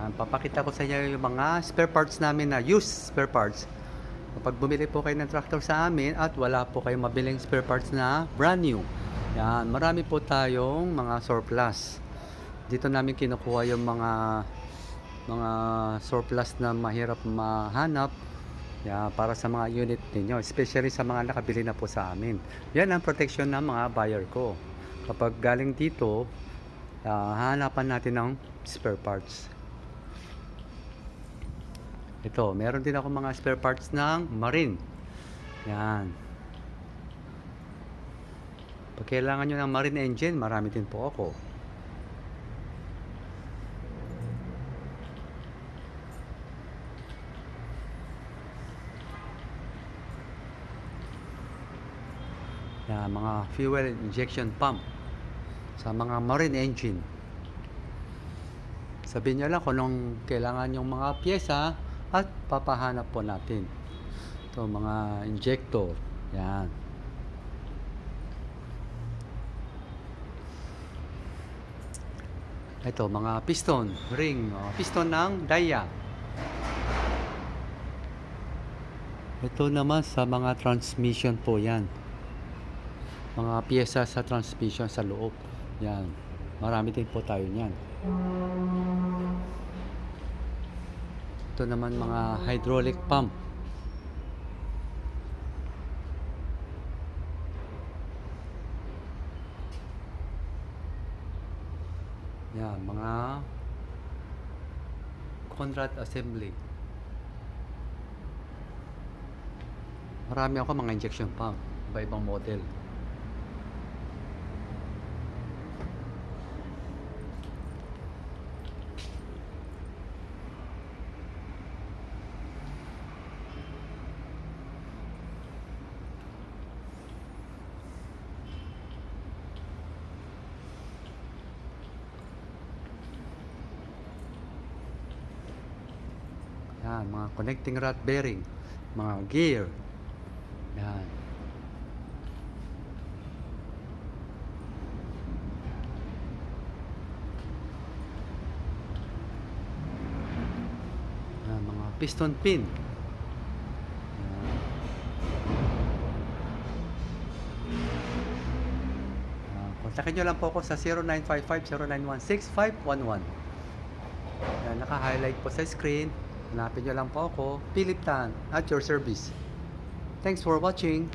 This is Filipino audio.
Yan, papakita ko sa inyo yung mga spare parts namin na used spare parts. Kapag bumili po kayo ng tractor sa amin at wala po kayong mabiling spare parts na brand new, yan, marami po tayong mga surplus. Dito namin kinukuha yung mga surplus na mahirap mahanap, yan, para sa mga unit ninyo, especially sa mga nakabili na po sa amin. Yan ang protection ng mga buyer ko. Kapag galing dito, hahanapan natin ng spare parts. Ito, meron din ako mga spare parts ng marine. Yan. Pag kailangan nyo ng marine engine, marami din po ako. Yan, mga fuel injection pump sa mga marine engine. Sabihin nyo lang kung anong kailangan yung mga pyesa at papahanap po natin. Ito, mga injector. Yan. Ito, mga piston, ring, piston ng dia. Ito naman sa mga transmission po yan. Mga pyesa sa transmission sa loob. Yan. Marami din po tayo niyan. Ito naman mga hydraulic pump. Yan, mga Conrad assembly. Marami ako mga injection pump, iba-ibang model. Yan, mga connecting rod bearing, mga gear. Yan. Yan, mga piston pin. Yan. Kontakin nyo lang po ako sa 0955-0916-511. Yan, naka-highlight po sa screen. Hanapin nyo lang po ako, Philip Tan, at your service. Thanks for watching.